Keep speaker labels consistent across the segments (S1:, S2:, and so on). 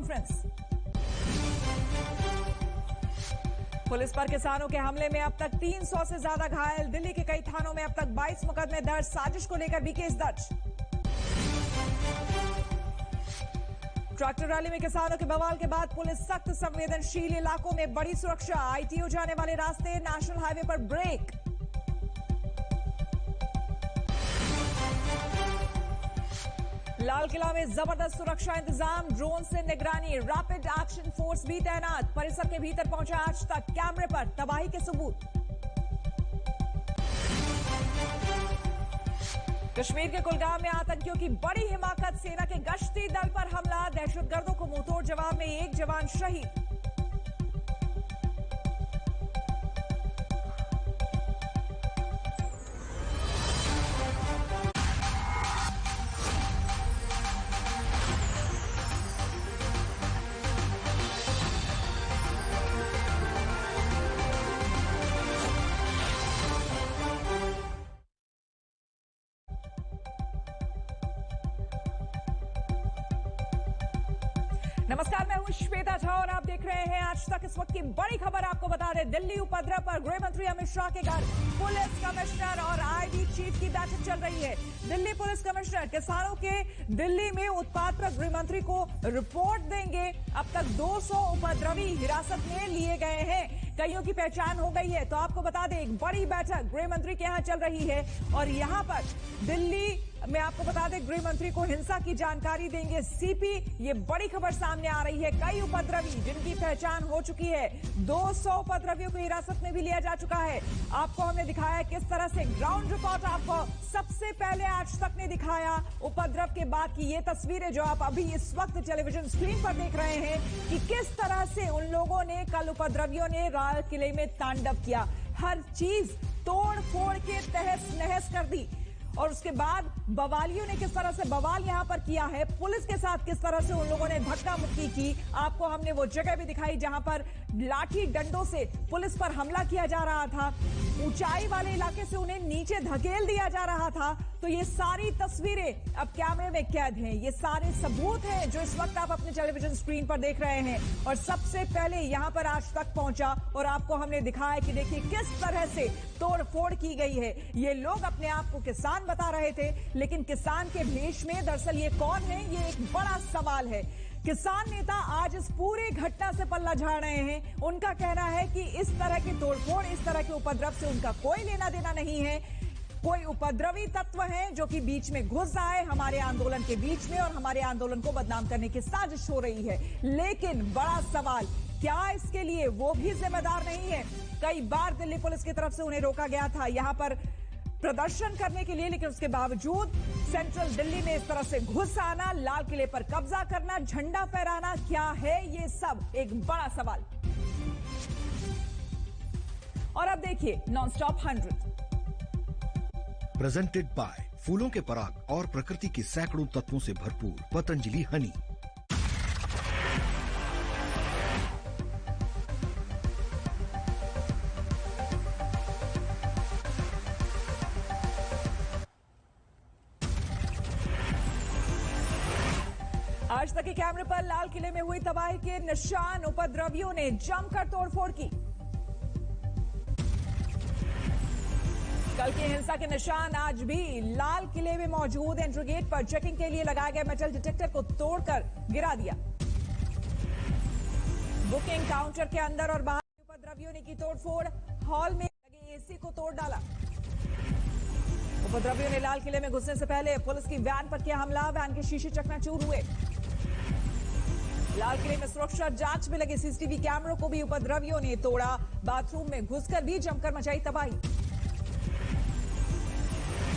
S1: Conference. Police पर किसानों के हमले में अब तक 300 से ज्यादा घायल। दिल्ली के कई थानों में अब तक 22 मुकदमे दर्ज। साजिश को लेकर भी केस दर्ज। ट्रैक्टर रैली में किसानों के बवाल के बाद पुलिस सख्त। संवेदनशील इलाकों में बड़ी सुरक्षा। आईटीओ जाने वाले रास्ते, नेशनल हाईवे पर ब्रेक। लाल किला में जबरदस्त सुरक्षा इंतजाम। ड्रोन से निगरानी। रैपिड एक्शन फोर्स भी तैनात। परिसर के भीतर पहुंचा आज तक कैमरे पर तबाही के सबूत। कश्मीर के कुलगाम में आतंकियों की बड़ी हिमाकत। सेना के गश्ती दल पर हमला। दहशतगर्दों को मुंहतोड़ जवाब में एक जवान शहीद। नमस्कार, मैं हूं श्वेता झा और आप देख रहे हैं आज तक। इस वक्त की बड़ी खबर आपको बता दें, दिल्ली उपद्रव पर गृह मंत्री अमित शाह के घर पुलिस कमिश्नर और आईबी चीफ की बैठक चल रही है। दिल्ली पुलिस कमिश्नर किसानों के दिल्ली में उत्पात पर गृह मंत्री को रिपोर्ट देंगे। अब तक 200 उपद्रवी हिरासत में लिए गए हैं। कईयों की पहचान हो गई है। तो आपको बता दें, एक बड़ी बैठक गृह मंत्री के यहां चल रही है और यहां पर दिल्ली में आपको बता दें, गृह मंत्री को हिंसा की जानकारी देंगे सीपी। ये बड़ी खबर सामने आ रही है। कई उपद्रवी जिनकी पहचान हो चुकी है, 200 उपद्रवियों को हिरासत में भी लिया जा चुका है। आपको हमने दिखाया किस तरह से ग्राउंड रिपोर्ट आपको सबसे पहले आज तक ने दिखाया उपद्रव के बाद की ये तस्वीरें जो आप अभी इस वक्त टेलीविजन स्क्रीन पर देख रहे हैं कि किस तरह से उन लोगों ने, कल उपद्रवियों ने लाल किले में तांडव किया। हर चीज तोड़ फोड़ के तहस नहस कर दी और उसके बाद बवालियों ने किस तरह से बवाल यहां पर किया है, पुलिस के साथ किस तरह से उन लोगों ने धक्का मुक्की की। आपको हमने वो जगह भी दिखाई जहां पर लाठी डंडों से पुलिस पर हमला किया जा रहा था। ऊंचाई वाले इलाके से उन्हें नीचे धकेल दिया जा रहा था। तो ये सारी तस्वीरें अब कैमरे में कैद हैं। ये सारे सबूत हैं जो इस वक्त आप अपने टेलीविजन स्क्रीन पर देख रहे हैं। और सबसे पहले यहां पर आज तक पहुंचा और आपको हमने दिखाया कि देखिए किस तरह से तोड़फोड़ की गई है। ये लोग अपने आप को किसान बता रहे थे, लेकिन किसान के भेष में दरअसल ये कौन है, ये एक बड़ा सवाल है। किसान नेता आज इस पूरी घटना से पल्ला झाड़ रहे हैं। उनका कहना है कि इस तरह की तोड़फोड़, इस तरह के उपद्रव से उनका कोई लेना देना नहीं है। कोई उपद्रवी तत्व है जो कि बीच में घुस आए हमारे आंदोलन के बीच में और हमारे आंदोलन को बदनाम करने की साजिश हो रही है। लेकिन बड़ा सवाल, क्या इसके लिए वो भी जिम्मेदार नहीं है? कई बार दिल्ली पुलिस की तरफ से उन्हें रोका गया था यहां पर प्रदर्शन करने के लिए, लेकिन उसके बावजूद सेंट्रल दिल्ली में इस तरह से घुस आना, लाल किले पर कब्जा करना, झंडा फहराना, क्या है ये सब? एक बड़ा सवाल। और अब देखिए नॉनस्टॉप 100
S2: प्रेजेंटेड बाय फूलों के पराग और प्रकृति के सैकड़ों तत्वों से भरपूर पतंजलि हनी।
S1: आज तक के कैमरे पर लाल किले में हुई तबाही के निशान। उपद्रवियों ने जमकर तोड़फोड़ की। कल की हिंसा के निशान आज भी लाल किले में मौजूद। एंट्री गेट पर चेकिंग के लिए लगाए गए मेटल डिटेक्टर को तोड़कर गिरा दिया। बुकिंग काउंटर के अंदर और बाहर उपद्रवियों ने की तोड़फोड़। हॉल में लगे एसी को तोड़ डाला। उपद्रवियों ने लाल किले में घुसने से पहले पुलिस की वैन पर किया हमला। वैन के शीशे चकनाचूर हुए। लाल किले में सुरक्षा जांच में लगे सीसीटीवी कैमरों को भी उपद्रवियों ने तोड़ा। बाथरूम में घुसकर भी जमकर मचाई तबाही।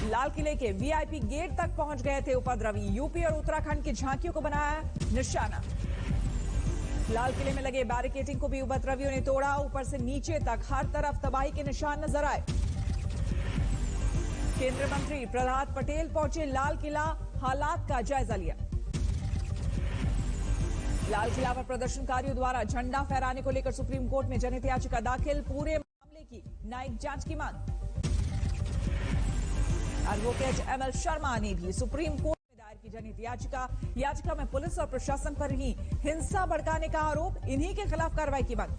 S1: लाल किले के वीआईपी गेट तक पहुंच गए थे उपद्रवी। यूपी और उत्तराखंड की झांकियों को बनाया निशाना। लाल किले में लगे बैरिकेडिंग को भी उपद्रवियों ने तोड़ा। ऊपर से नीचे तक हर तरफ तबाही के निशान नजर आए। केंद्रीय मंत्री प्रहलाद पटेल पहुंचे लाल किला, हालात का जायजा लिया। लाल किला पर प्रदर्शनकारियों द्वारा झंडा फहराने को लेकर सुप्रीम कोर्ट में जनहित याचिका दाखिल। पूरे मामले की न्यायिक जांच की मांग। एडवोकेट एमएल शर्मा ने भी सुप्रीम कोर्ट में दायर की जनहित याचिका में पुलिस और प्रशासन पर ही हिंसा भड़काने का आरोप, इन्हीं के खिलाफ कार्रवाई की मांग।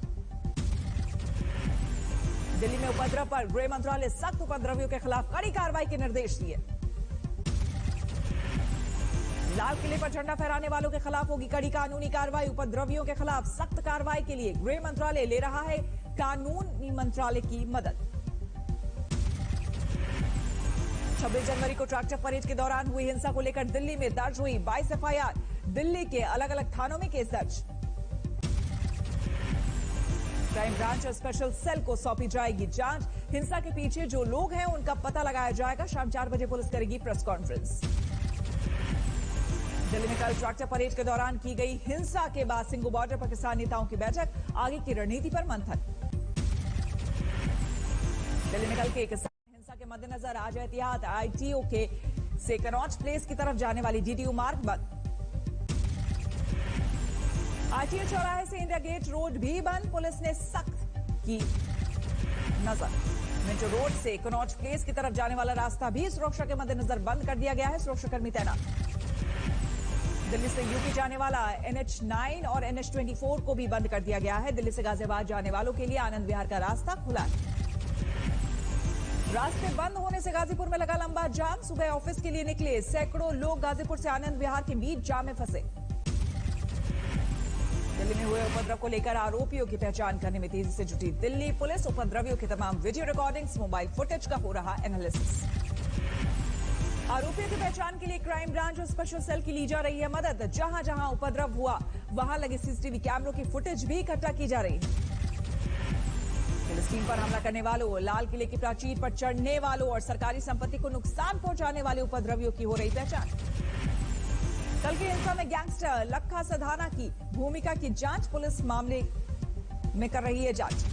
S1: दिल्ली में उपद्रव पर गृह मंत्रालय सख्त उपद्रवियों के खिलाफ कड़ी कार्रवाई के निर्देश दिए। लाल किले पर झंडा फहराने वालों के खिलाफ होगी कड़ी कानूनी कार्रवाई। उपद्रवियों के खिलाफ सख्त कार्रवाई के लिए गृह मंत्रालय ले रहा है कानूनी मंत्रालय की मदद। 26 जनवरी को ट्रैक्टर परेड के दौरान हुई हिंसा को लेकर दिल्ली में दर्ज हुई 22 एफआईआर। दिल्ली के अलग अलग थानों में केस दर्ज। क्राइम ब्रांच और स्पेशल सेल को सौंपी जाएगी जांच। हिंसा के पीछे जो लोग हैं उनका पता लगाया जाएगा। शाम 4 बजे पुलिस करेगी प्रेस कॉन्फ्रेंस। दिल्ली में कल ट्रैक्टर परेड के दौरान की गई हिंसा के बाद सिंघू बॉर्डर पर किसान नेताओं की बैठक, आगे की रणनीति पर मंथन। दिल्ली में कल के किसान हिंसा के मद्देनजर आज एहतियात आईटीओ के से कनॉट प्लेस की तरफ जाने वाली डीटीयू मार्ग बंद। आईटीओ चौराहे से इंडिया गेट रोड भी बंद। पुलिस ने सख्त की नजर। मिंटो रोड से कनॉट प्लेस की तरफ जाने वाला रास्ता भी सुरक्षा के मद्देनजर बंद कर दिया गया है। सुरक्षाकर्मी तैनात। दिल्ली से यूपी जाने वाला NH9 और NH24 को भी बंद कर दिया गया है। दिल्ली से गाजियाबाद जाने वालों के लिए आनंद विहार का रास्ता खुला है। रास्ते बंद होने से गाजीपुर में लगा लंबा जाम। सुबह ऑफिस के लिए निकले सैकड़ों लोग गाजीपुर से आनंद विहार के बीच जाम में फंसे। दिल्ली में हुए उपद्रव को लेकर आरोपियों की पहचान करने में तेजी से जुटी दिल्ली पुलिस। उपद्रवियों के तमाम वीडियो रिकॉर्डिंग्स, मोबाइल फुटेज का हो रहा एनालिसिस। आरोपियों की पहचान के लिए क्राइम ब्रांच और स्पेशल सेल की ली जा रही है मदद। जहां जहां उपद्रव हुआ वहां लगे सीसीटीवी कैमरों की फुटेज भी इकट्ठा की जा रही है। पुलिस टीम पर हमला करने वालों, लाल किले की प्राचीर पर चढ़ने वालों और सरकारी संपत्ति को नुकसान पहुंचाने वाले उपद्रवियों की हो रही पहचान। कल की हिंसा में गैंगस्टर लखा सधाना की भूमिका की जांच, पुलिस मामले में कर रही है जांच।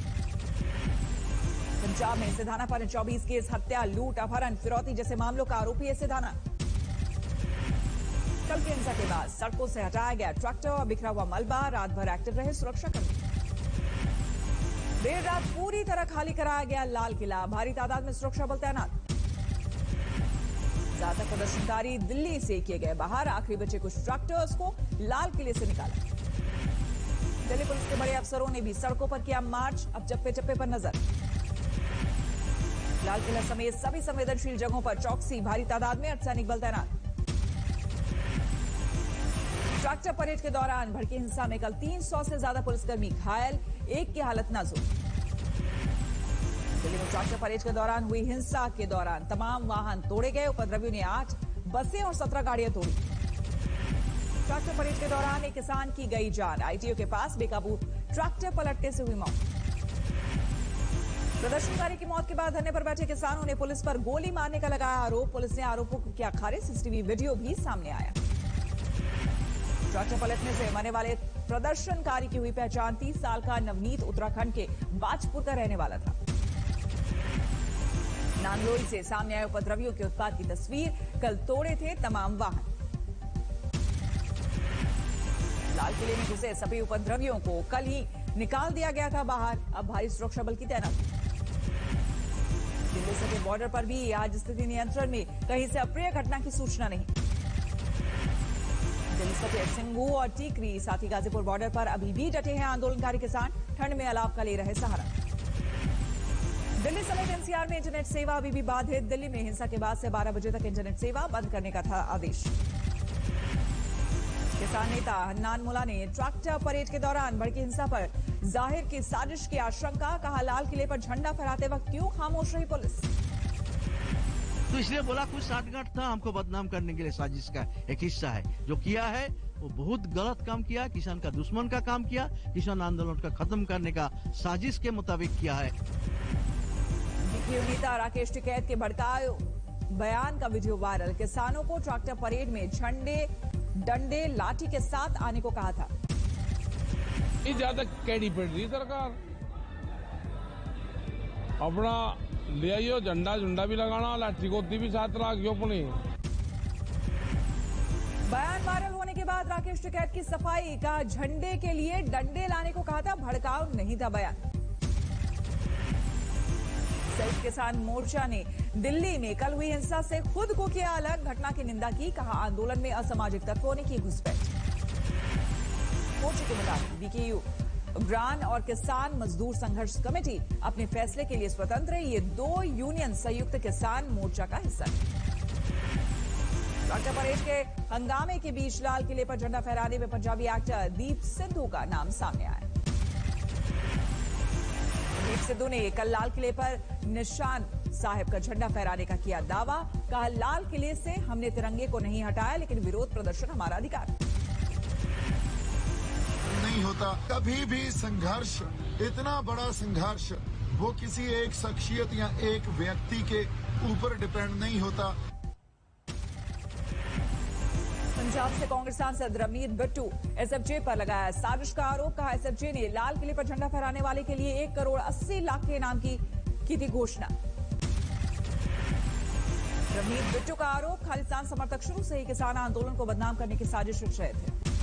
S1: पंजाब में सिधाना पर 24 केस, हत्या, लूट, अपहरण, फिरौती जैसे मामलों का आरोपी है सिधाना। कल की हिंसा के बाद सड़कों से हटाया गया ट्रैक्टर और बिखरा हुआ मलबा। रात भर एक्टिव रहे सुरक्षाकर्मी। देर रात पूरी तरह खाली कराया गया लाल किला। भारी तादाद में सुरक्षा बल तैनात। ज्यादातर प्रदर्शनकारी दिल्ली से किए गए बाहर। आखिरी बचे कुछ ट्रैक्टर्स को लाल किले से निकाला। दिल्ली पुलिस के बड़े अफसरों ने भी सड़कों पर किया मार्च। अब चप्पे चप्पे पर नजर। लाल किला समेत सभी संवेदनशील जगहों पर चौकसी। भारी तादाद में अर्धसैनिक बल तैनात। ट्रैक्टर परेड के दौरान भड़की हिंसा में कल 300 से ज्यादा पुलिसकर्मी घायल, एक की हालत नाजुक। दिल्ली में ट्रैक्टर परेड के दौरान हुई हिंसा के दौरान तमाम वाहन तोड़े गए। उपद्रवियों ने 8 बसें और 17 गाड़ियां तोड़ी। ट्रैक्टर परेड के दौरान एक किसान की गई जान। आईटीओ के पास बेकाबू ट्रैक्टर पलटने से हुई मौत। प्रदर्शनकारी की मौत के बाद धरने पर बैठे किसानों ने पुलिस पर गोली मारने का लगाया आरोप। पुलिस ने आरोपों को किया खारिज। सीसीटीवी वीडियो भी सामने आया। ट्रैक्टर पलटने से मरने वाले प्रदर्शनकारी की हुई पहचान। 30 साल का नवनीत उत्तराखंड के बाजपुर का रहने वाला था। नांदलोई से सामने आए उपद्रवियों के उत्पात की तस्वीर। कल तोड़े थे तमाम वाहन। लाल किले में घुसे सभी उपद्रवियों को कल ही निकाल दिया गया था बाहर। अब भारी सुरक्षा बल की तैनाती। दिल्ली से बॉर्डर पर भी आज स्थिति नियंत्रण में। कहीं से अप्रिय घटना की सूचना नहीं। दिल्ली समेत सिंघू और टीकरी, साथ ही गाजीपुर बॉर्डर पर अभी भी डटे हैं आंदोलनकारी किसान। ठंड में अलाव का ले रहे सहारा। दिल्ली समेत एनसीआर में इंटरनेट सेवा अभी भी बाधित। दिल्ली में हिंसा के बाद से 12 बजे तक इंटरनेट सेवा बंद करने का था आदेश। किसान नेता हन्नान मुल्ला ने ट्रैक्टर परेड के दौरान भड़की हिंसा पर जाहिर की साजिश की आशंका। कहा, लाल किले पर झंडा फहराते वक्त क्यों खामोश रही पुलिस।
S3: तो इसलिए बोला कुछ साठगांठ था, हमको बदनाम करने के लिए साजिश का एक हिस्सा है। जो किया है वो बहुत गलत काम किया। किसान का दुश्मन का काम किया। किसान आंदोलन का खत्म करने का साजिश के मुताबिक किया है।
S1: डीपीयू नेता राकेश टिकैत के भड़काए बयान का वीडियो वायरल। किसानों को ट्रैक्टर परेड में झंडे, डंडे, लाठी के साथ आने को कहा था।
S4: ज्यादा कैडी पड़ रही सरकार। अपना ले आइयो, झंडा झुंडा भी लगाना, लाठी गोती भी साथ रखियो अपनी।
S1: बयान वायरल होने के बाद राकेश टिकैत की सफाई का, झंडे के लिए डंडे लाने को कहा था, भड़काऊ नहीं था बयान। संयुक्त किसान मोर्चा ने दिल्ली में कल हुई हिंसा से खुद को किया अलग, घटना की निंदा की, कहा आंदोलन में असामाजिक तत्वों ने की घुसपैठ। मोर्चे के मुताबिक बीकेयू, उग्राण और किसान मजदूर संघर्ष कमेटी अपने फैसले के लिए स्वतंत्र है। ये दो यूनियन संयुक्त किसान मोर्चा का हिस्सा है। डॉक्टर परेड के हंगामे के बीच लाल किले पर झंडा फहराने में पंजाबी एक्टर दीप सिद्धू का नाम सामने आया। दीप सिद्धू ने कल लाल किले पर निशान साहिब का झंडा फहराने का किया दावा, कहा लाल किले से हमने तिरंगे को नहीं हटाया, लेकिन विरोध प्रदर्शन हमारा अधिकार
S5: नहीं होता। कभी भी संघर्ष, इतना बड़ा संघर्ष, वो किसी एक शख्सियत या एक व्यक्ति के ऊपर डिपेंड नहीं होता।
S1: पंजाब से कांग्रेस सांसद रवनीत बिट्टू एसएफजे पर लगाया साजिश का आरोप, कहा एसएफजे ने लाल किले पर झंडा फहराने वाले के लिए 1 करोड़ 80 लाख के इनाम की थी घोषणा। रवनीत बिट्टू का आरोप, खालिस्तान समर्थक शुरू से ही किसान आंदोलन को बदनाम करने की साजिश रच रहे थे।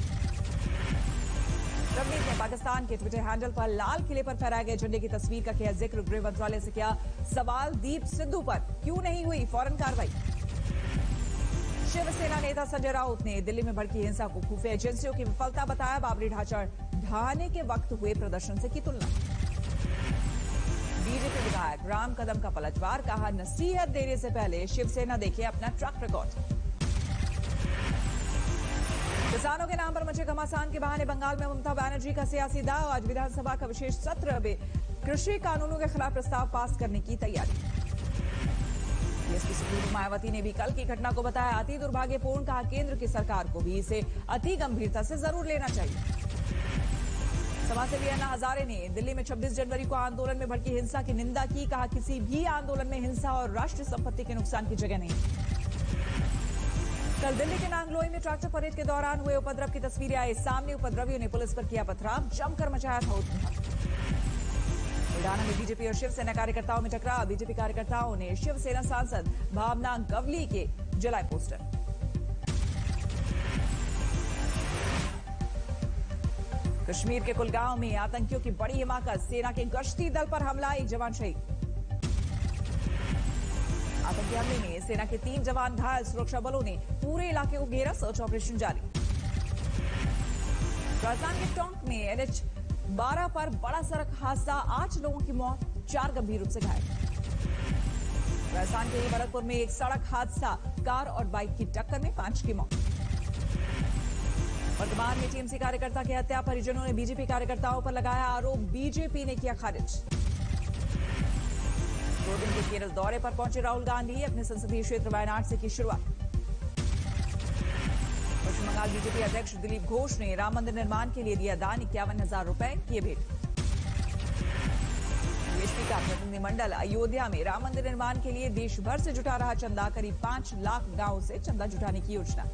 S1: रवनीत ने पाकिस्तान के ट्विटर हैंडल पर लाल किले पर फहराए गए झंडे की तस्वीर का किया जिक्र। गृह मंत्रालय से किया सवाल, दीप सिद्धू पर क्यों नहीं हुई फौरन कार्रवाई। शिवसेना नेता संजय राउत ने दिल्ली में भड़की हिंसा को खुफिया एजेंसियों की विफलता बताया, बाबरी ढांचा ढहाने के वक्त हुए प्रदर्शन से की तुलना। बीजेपी विधायक राम कदम का पलटवार, कहा नसीहत देने से पहले शिवसेना देखे अपना ट्रैक रिकॉर्ड। किसानों के नाम पर मचे घमासान के बहाने बंगाल में ममता बनर्जी का सियासी दाव, आज विधानसभा का विशेष सत्र में कृषि कानूनों के खिलाफ प्रस्ताव पास करने की तैयारी। बीएसपी सुप्रीमो मायावती ने भी कल की घटना को बताया अति दुर्भाग्यपूर्ण, कहा केंद्र की सरकार को भी इसे अति गंभीरता से जरूर लेना चाहिए। समाजसेवी अन्ना हजारे ने दिल्ली में 26 जनवरी को आंदोलन में भड़की हिंसा की निंदा की, कहा किसी भी आंदोलन में हिंसा और राष्ट्रीय संपत्ति के नुकसान की जगह नहीं। कल दिल्ली के नांगलोई में ट्रैक्टर परेड के दौरान हुए उपद्रव की तस्वीरें आई सामने। उपद्रवियों ने पुलिस पर किया पथराव, जमकर मचाया था उत्पात। बुलढाना में बीजेपी और शिवसेना कार्यकर्ताओं में टकराव, बीजेपी कार्यकर्ताओं ने शिवसेना सांसद भावना गवली के जलाए पोस्टर। कश्मीर के कुलगांव में आतंकियों की बड़ी हिमाकत, सेना के गश्ती दल पर हमला, 1 जवान शहीद। आतंकी हमले में सेना के 3 जवान घायल, सुरक्षा बलों ने पूरे इलाके को घेरा, सर्च ऑपरेशन जारी। राजस्थान के टोंक में NH-12 पर बड़ा सड़क हादसा, 8 लोगों की मौत, 4 गंभीर रूप से घायल। राजस्थान के भरतपुर में एक सड़क हादसा, कार और बाइक की टक्कर में 5 की मौत। वर्तमान में टीएमसी कार्यकर्ता की हत्या, परिजनों ने बीजेपी कार्यकर्ताओं पर लगाया आरोप, बीजेपी ने किया खारिज। 2 दिन के केरल दौरे पर पहुंचे राहुल गांधी, अपने संसदीय क्षेत्र वायनाड से की शुरुआत। पश्चिम बंगाल बीजेपी अध्यक्ष दिलीप घोष ने राम मंदिर निर्माण के लिए दिया दान, 51,000 रुपए किए भेंट। बीएसपी का प्रतिनिधिमंडल अयोध्या में राम मंदिर निर्माण के लिए देश भर से जुटा रहा चंदा, करीब 5 लाख गांवों से चंदा जुटाने की योजना।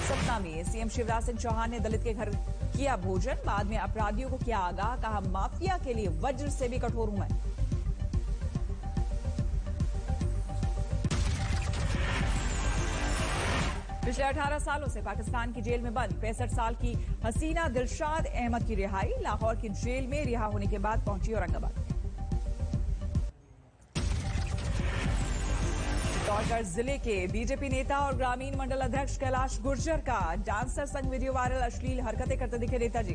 S1: सतना में सीएम शिवराज सिंह चौहान ने दलित के घर किया भोजन, बाद में अपराधियों को किया आगाह, कहा माफिया के लिए वज्र से भी कठोर हूं मैं। पिछले 18 सालों से पाकिस्तान की जेल में बंद 65 साल की हसीना दिलशाद अहमद की रिहाई, लाहौर की जेल में रिहा होने के बाद पहुंची औरंगाबाद। चित्तौड़गढ़ जिले के बीजेपी नेता और ग्रामीण मंडल अध्यक्ष कैलाश गुर्जर का डांसर संग वीडियो वायरल, अश्लील हरकतें करते दिखे नेताजी।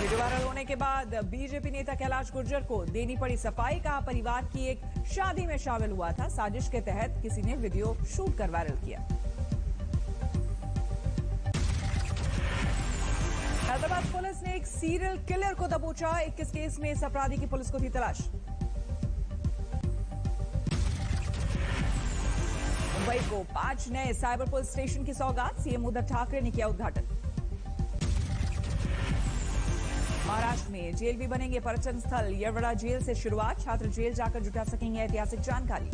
S1: वीडियो वायरल होने के बाद बीजेपी नेता कैलाश गुर्जर को देनी पड़ी सफाई, कहा परिवार की एक शादी में शामिल हुआ था, साजिश के तहत किसी ने वीडियो शूट कर वायरल किया। हैदराबाद पुलिस ने एक सीरियल किलर को दबोचा, 21 केस में इस अपराधी की पुलिस को थी तलाश। मुंबई को 5 नए साइबर पुलिस स्टेशन की सौगात, सीएम उद्धव ठाकरे ने किया उद्घाटन। महाराष्ट्र में जेल भी बनेंगे पर्यटन स्थल, येरवड़ा जेल से शुरुआत, छात्र जेल जाकर जुटा सकेंगे ऐतिहासिक जानकारी।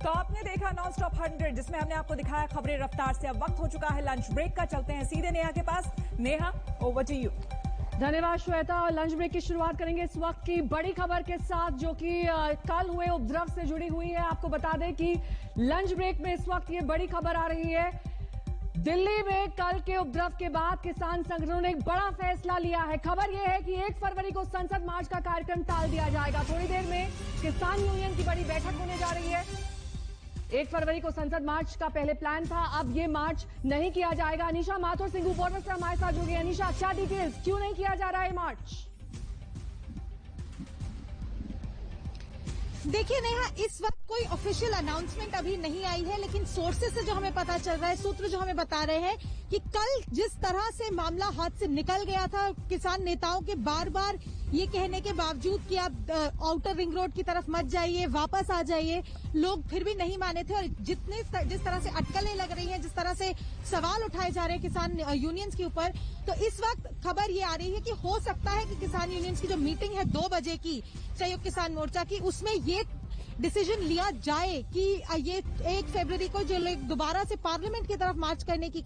S1: तो आपने देखा नॉन स्टॉप 100 जिसमें हमने आपको दिखाया खबरें रफ्तार से। अब वक्त हो चुका है लंच ब्रेक का, चलते हैं सीधे नेहा के पास। Neha, over to you.
S6: धन्यवाद श्वेता। और लंच ब्रेक की शुरुआत करेंगे इस वक्त की बड़ी खबर के साथ, जो कि कल हुए उपद्रव से जुड़ी हुई है। आपको बता दें कि लंच ब्रेक में इस वक्त ये बड़ी खबर आ रही है। दिल्ली में कल के उपद्रव के बाद किसान संगठनों ने एक बड़ा फैसला लिया है। खबर यह है कि 1 फरवरी को संसद मार्च का कार्यक्रम टाल दिया जाएगा। थोड़ी देर में किसान यूनियन की बड़ी बैठक होने जा रही है। 1 फरवरी को संसद मार्च का पहले प्लान था, अब ये मार्च नहीं किया जाएगा। अनीशा माथुर सिंघू बॉर्डर से हमारे साथ जुड़ गई। अनीशा, क्या डिटेल्स, क्यों नहीं किया जा रहा है मार्च?
S7: देखिए नेहा, इस वक्त कोई ऑफिशियल अनाउंसमेंट अभी नहीं आई है, लेकिन सोर्सेस से जो हमें पता चल रहा है, सूत्र जो हमें बता रहे हैं कि कल जिस तरह से मामला हाथ से निकल गया था, किसान नेताओं के बार बार ये कहने के बावजूद कि आप आउटर रिंग रोड की तरफ मत जाइए, वापस आ जाइए, लोग फिर भी नहीं माने थे। और जिस तरह से अटकलें लग रही हैं, जिस तरह से सवाल उठाए जा रहे हैं किसान यूनियंस के ऊपर, तो इस वक्त खबर ये आ रही है कि हो सकता है कि किसान यूनियंस की जो मीटिंग है 2 बजे की संयुक्त किसान मोर्चा की, उसमें ये डिसीजन लिया जाए कि ये 1 फरवरी को जो लोग दोबारा से पार्लियामेंट की तरफ मार्च करने की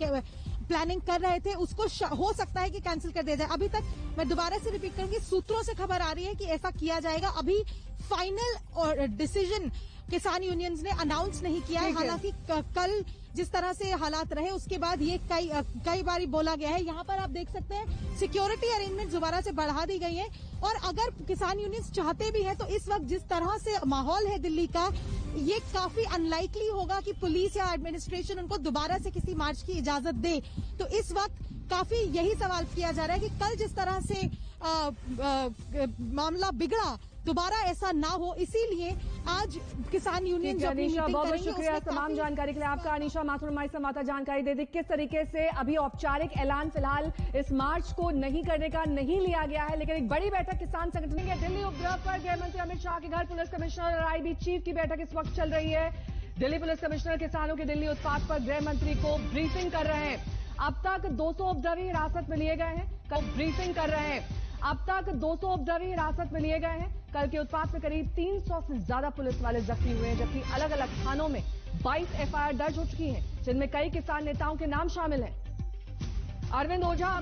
S7: प्लानिंग कर रहे थे, उसको हो सकता है कि कैंसिल कर दिया जाए। अभी तक मैं दोबारा से रिपीट करूंगी, सूत्रों से खबर आ रही है कि ऐसा किया जाएगा। अभी फाइनल और डिसीजन किसान यूनियंस ने अनाउंस नहीं किया है। हालांकि कल जिस तरह से हालात रहे, उसके बाद ये कई बार बोला गया है। यहाँ पर आप देख सकते हैं सिक्योरिटी अरेंजमेंट दोबारा से बढ़ा दी गई है। और अगर किसान यूनियंस चाहते भी हैं तो इस वक्त जिस तरह से माहौल है दिल्ली का, ये काफी अनलाइकली होगा कि पुलिस या एडमिनिस्ट्रेशन उनको दोबारा से किसी मार्च की इजाजत दे। तो इस वक्त काफी यही सवाल किया जा रहा है कि कल जिस तरह से मामला बिगड़ा, दोबारा ऐसा ना हो, इसीलिए आज किसान यूनियन जो मीटिंग
S6: बहुत
S7: करेंगे,
S6: शुक्रिया तमाम जानकारी के लिए आपका। अनीशा माथुर हमारी संवाददाता जानकारी दे दी किस तरीके से अभी औपचारिक ऐलान फिलहाल इस मार्च को नहीं करने का नहीं लिया गया है, लेकिन एक बड़ी बैठक किसान संगठन के दिल्ली उपद्रव पर गृह मंत्री अमित शाह के घर पुलिस कमिश्नर और आईबी चीफ की बैठक इस वक्त चल रही है। दिल्ली पुलिस कमिश्नर किसानों के दिल्ली उत्पात पर गृह मंत्री को ब्रीफिंग कर रहे हैं। अब तक 200 उपद्रवी हिरासत में लिए गए हैं। कल ब्रीफिंग कर रहे हैं। अब तक 200 उपद्रवी हिरासत में लिए गए हैं। कल के उत्पात में करीब 300 से ज्यादा पुलिस वाले जख्मी हुए हैं, जबकि अलग अलग थानों में 22 एफआईआर दर्ज हो चुकी हैं, जिनमें कई किसान नेताओं के नाम शामिल हैं। अरविंद ओझा।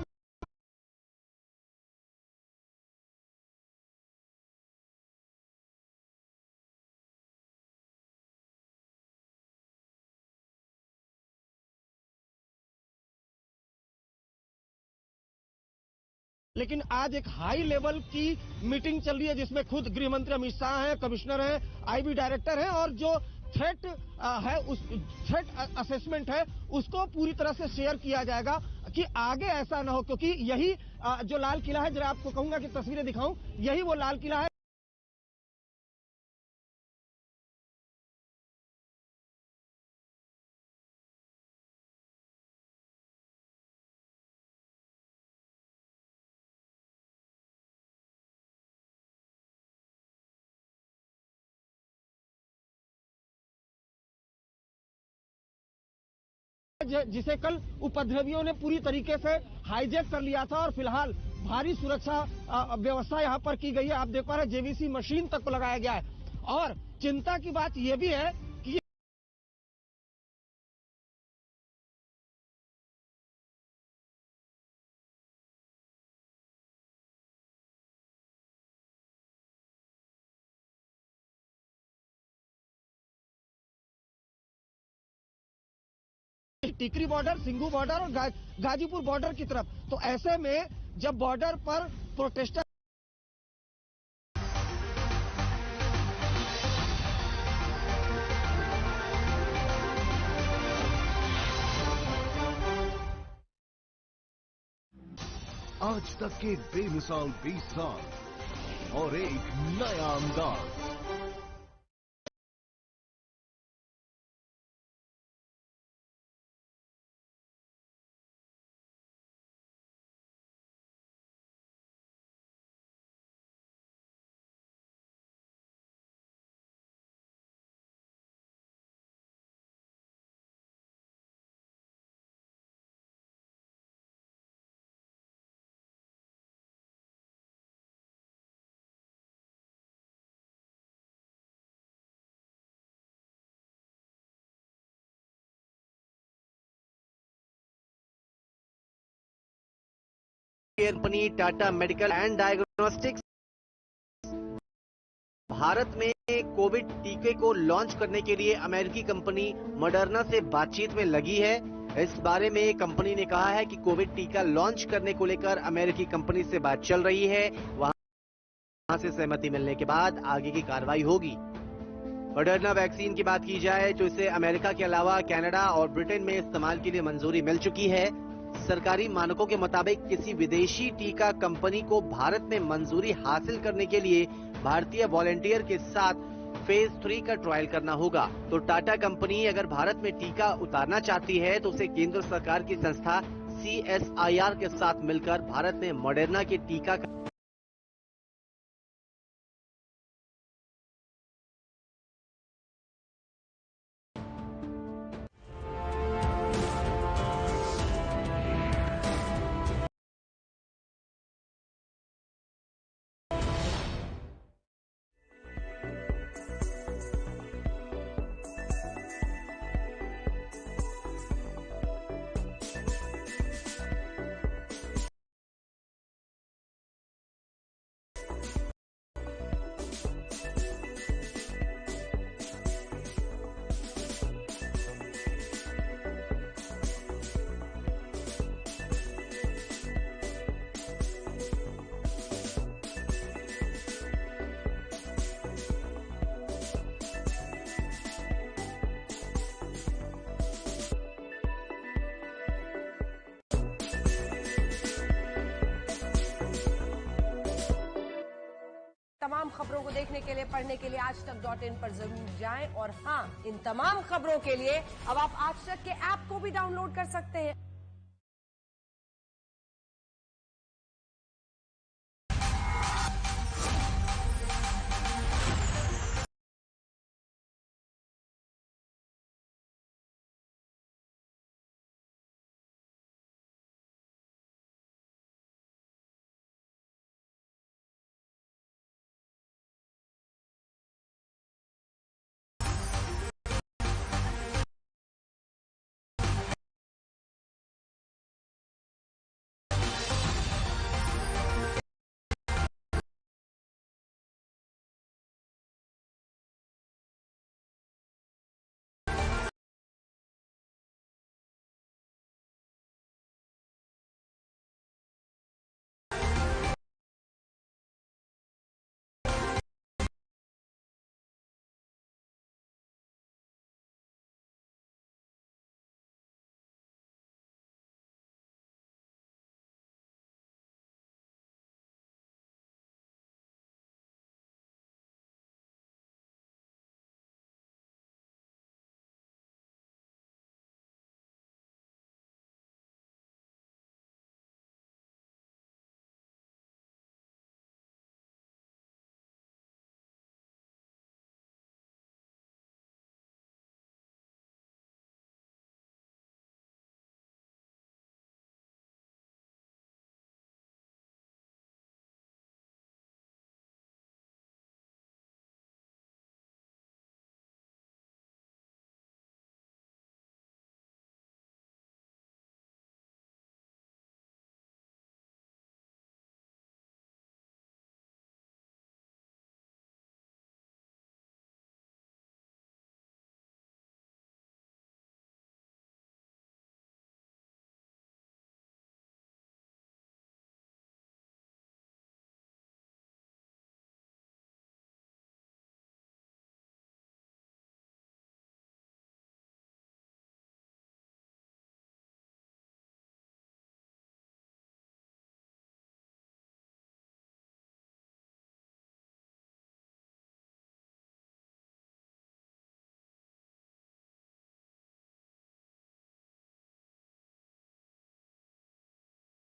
S8: लेकिन आज एक हाई लेवल की मीटिंग चल रही है, जिसमें खुद गृह मंत्री अमित शाह हैं, कमिश्नर हैं, आईबी डायरेक्टर हैं, और जो थ्रेट है, उस थ्रेट असेसमेंट है, उसको पूरी तरह से शेयर किया जाएगा कि आगे ऐसा ना हो। क्योंकि यही जो लाल किला है, जरा आपको कहूंगा कि तस्वीरें दिखाऊं, यही वो लाल किला है। जिसे कल उपद्रवियों ने पूरी तरीके से हाईजैक कर लिया था, और फिलहाल भारी सुरक्षा व्यवस्था यहां पर की गई है। आप देख पा रहे हैं जेवीसी मशीन तक को लगाया गया है। और चिंता की बात यह भी है कि टिकरी बॉर्डर, सिंघू बॉर्डर और गाजीपुर बॉर्डर की तरफ, तो ऐसे में जब बॉर्डर पर प्रोटेस्टर
S2: आज तक के बेमिसाल 20 साल और एक नया अंदाज।
S9: Company Tata medical and diagnostics Bharat में कोविड टीके को लॉन्च करने के लिए अमेरिकी कंपनी मॉडर्ना से बातचीत में लगी है। इस बारे में कंपनी ने कहा है कि कोविड टीका लॉन्च करने को लेकर अमेरिकी कंपनी से बात चल रही है। वहां से सहमति मिलने के बाद आगे की कार्रवाई होगी। मॉडर्ना वैक्सीन की बात की जाए तो इसे अमेरिका के अलावा कनाडा और ब्रिटेन में इस्तेमाल के लिए मंजूरी मिल चुकी है। सरकारी मानकों के मुताबिक किसी विदेशी टीका कंपनी को भारत में मंजूरी हासिल करने के लिए भारतीय वॉलंटियर के साथ फेज 3 का ट्रायल करना होगा। तो टाटा कंपनी अगर भारत में टीका उतारना चाहती है तो उसे केंद्र सरकार की संस्था CSIR के साथ मिलकर भारत में मॉडर्ना के टीका का
S10: तमाम खबरों को देखने के लिए, पढ़ने के लिए आजतक.in पर जरूर जाएं। और हाँ, इन तमाम खबरों के लिए अब आप आजतक के ऐप को भी डाउनलोड कर सकते हैं।